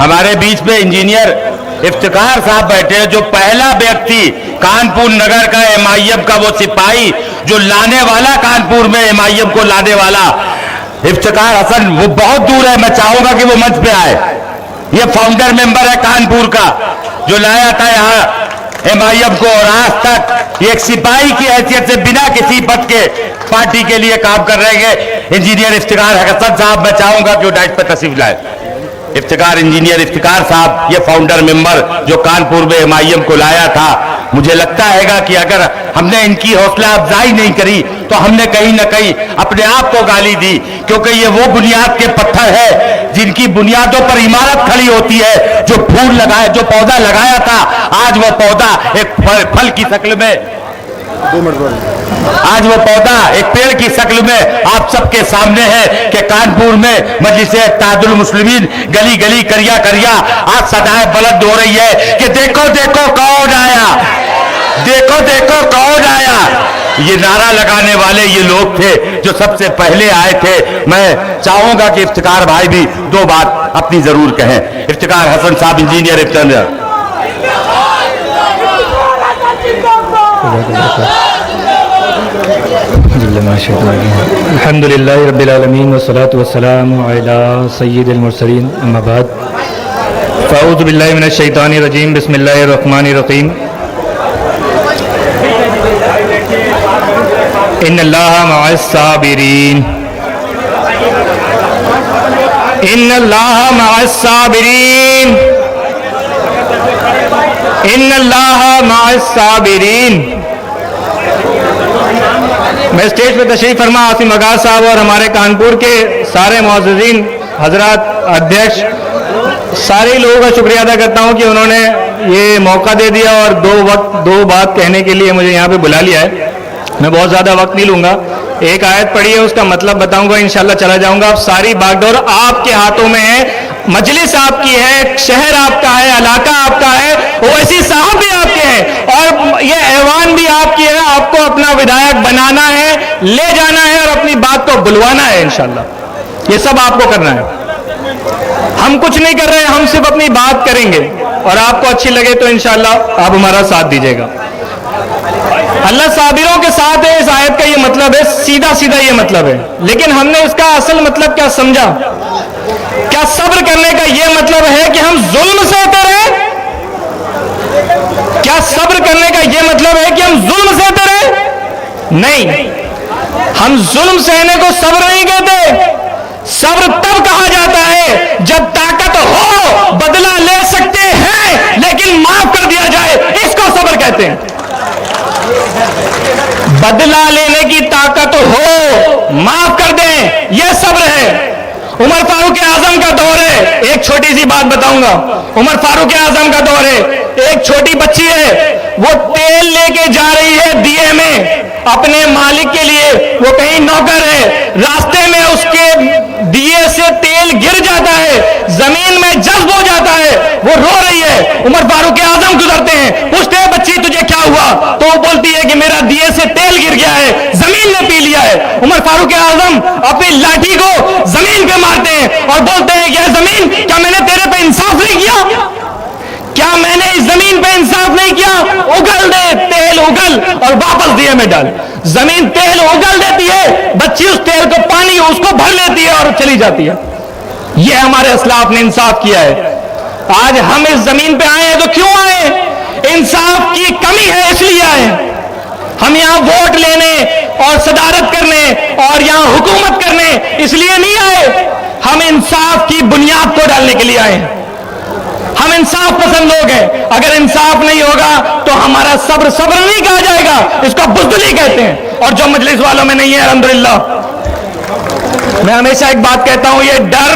हमारे बीच में इंजीनियर इफ्तिकार साहब बैठे हैं, जो पहला व्यक्ति कानपुर नगर का एमआईएम का वो सिपाही जो लाने वाला, कानपुर में एमआईएम को लाने वाला इफ्तिकार हसन, वो बहुत दूर है, मैं चाहूंगा कि वो मंच पे आए। ये फाउंडर मेंबर है कानपुर का, जो लाया था यहाँ एमआईएम को, और आज तक एक सिपाही की हैसियत से बिना किसी पद के पार्टी के लिए काम कर रहे हैं इंजीनियर इफ्तिकार हसन साहब। मैं चाहूंगा कि वो डाइट पर तशरीफ लाए। इफ्तिकार, इंजीनियर इफ्तिकार साहब, ये फाउंडर मेंबर जो कानपुर में एमआईएम को लाया था। मुझे लगता है कि अगर हमने इनकी हौसला अफजाई नहीं करी तो हमने कहीं ना कहीं अपने आप को गाली दी, क्योंकि ये वो बुनियाद के पत्थर है जिनकी बुनियादों पर इमारत खड़ी होती है। जो फूल लगाया, जो पौधा लगाया था, आज वो पौधा एक फल की शक्ल में, आज वो पौधा एक पेड़ की शक्ल में आप सबके सामने है कि कानपुर में मजलिस इत्तेहादुल मुस्लिमीन गली गली करिया करिया आज सदाएं बुलंद हो रही है कि देखो देखो कौन आया, देखो देखो कौन आया। ये नारा लगाने वाले ये लोग थे जो सबसे पहले आए थे। मैं चाहूंगा कि इफ्तिकार भाई भी दो बात अपनी जरूर कहें। इफ्तिकार हसन साहब, इंजीनियर इफ्तिकार। अल्हम्दुलिल्लाह रब्बिल आलमीन वस्सलातु वस्सलामु अला सय्यिदिल मुरसलीन, अम्मा बाद, फ़अऊज़ु बिल्लाहि मिनश शैतानिर रजीम, बिस्मिल्लाहिर रहमानिर रहीम। इन्नल्लाहा मअस साबिरीन, इन्नल्लाहा मअस साबिरीन, इन्नल्लाहा मअस साबिरीन। मैं स्टेज पर तशरीफ फरमा आसिम वगार साहब और हमारे कानपुर के सारे मुअज़्ज़िज़ीन हजरात, अध्यक्ष, सारे लोगों का शुक्रिया अदा करता हूं कि उन्होंने ये मौका दे दिया और दो बात कहने के लिए मुझे यहाँ पे बुला लिया है। मैं बहुत ज़्यादा वक्त नहीं लूँगा, एक आयत पढ़ी है उसका मतलब बताऊंगा, इंशाल्लाह चला जाऊंगा। अब सारी बागडोर आपके हाथों में है, मजलिस आपकी है, शहर आपका है, इलाका आपका है, ओवैसी साहब भी आपके हैं और ये ऐवान भी आपकी है। आपको अपना विधायक बनाना है, ले जाना है और अपनी बात को बुलवाना है इंशाल्लाह। ये सब आपको करना है, हम कुछ नहीं कर रहे हैं, हम सिर्फ अपनी बात करेंगे और आपको अच्छी लगे तो इंशाल्लाह आप हमारा साथ दीजिएगा। अल्लाह साबिरों के साथ है, इस आयत का ये मतलब है, सीधा सीधा ये मतलब है। लेकिन हमने इसका असल मतलब क्या समझा? क्या सब्र करने का ये मतलब है कि हम जुल्म सहते रहे? क्या सब्र करने का ये मतलब है कि हम जुल्म सहते रहे? नहीं, हम जुल्म सहने को सब्र नहीं कहते। सब्र तब कहा जाता है जब ताकत हो, बदला ले सकते हैं लेकिन माफ कर दिया जाए, इसको सब्र कहते हैं। बदला लेने की ताकत हो, माफ कर दें, यह सब्र है। उमर फारूक आजम का दौर है, एक छोटी सी बात बताऊंगा। उमर फारूक आजम का दौर है, एक छोटी बच्ची है, वो तेल लेके जा रही है दिए में अपने मालिक के लिए। वो कहीं नौकर है, रास्ते में उसके दिए से तेल गिर जाता है, जमीन में जज्ब हो जाता है, वो रो रही है। उमर फारूक आजम गुजरते हैं, पूछते हैं बच्ची तुझे क्या हुआ? तो वो बोलती है कि मेरा दिए से तेल गिर गया है, जमीन ने पी लिया है। उमर फारूक आजम अपनी लाठी को जमीन पे मारते हैं और बोलते हैं कि जमीन, क्या मैंने तेरे पे इंसाफ नहीं किया? क्या मैंने इस जमीन पे इंसाफ नहीं किया? उगल दे, तेल उगल और वापस दिए में डाल। जमीन तेल उगल देती है, बच्ची उस तेल को पानी उसको भर लेती है और चली जाती है। यह हमारे असलाफ ने इंसाफ किया है। आज हम इस जमीन पे आए हैं तो क्यों आए? इंसाफ की कमी है इसलिए आए। हम यहाँ वोट लेने और सदारत करने और यहाँ हुकूमत करने इसलिए नहीं आए, हम इंसाफ की बुनियाद को डालने के लिए आए हैं। हम इंसाफ पसंद लोग हैं। अगर इंसाफ नहीं होगा तो हमारा सब्र सब्र नहीं कहा जाएगा, इसको बुज़दिली कहते हैं। और जो मजलिस वालों में नहीं है, अल्हम्दुलिल्लाह, मैं हमेशा एक बात कहता हूं, ये डर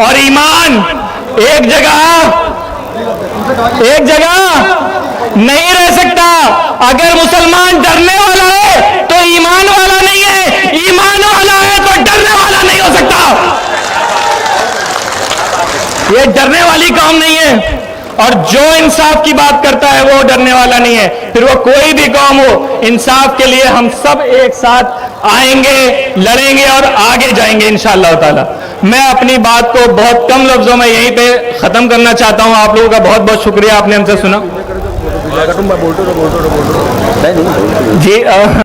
और ईमान एक जगह नहीं रह सकता। अगर मुसलमान डरने वाला है तो ईमान वाला नहीं है, ईमान वाला है तो डरने वाला नहीं हो सकता। ये डरने वाली कौम नहीं है, और जो इंसाफ की बात करता है वो डरने वाला नहीं है। फिर वो कोई भी कौम हो, इंसाफ के लिए हम सब एक साथ आएंगे, लड़ेंगे और आगे जाएंगे इंशाअल्लाह ताला। मैं अपनी बात को बहुत कम लफ्जों में यहीं पे ख़त्म करना चाहता हूँ. आप लोगों का बहुत बहुत शुक्रिया, आपने हमसे सुना. जी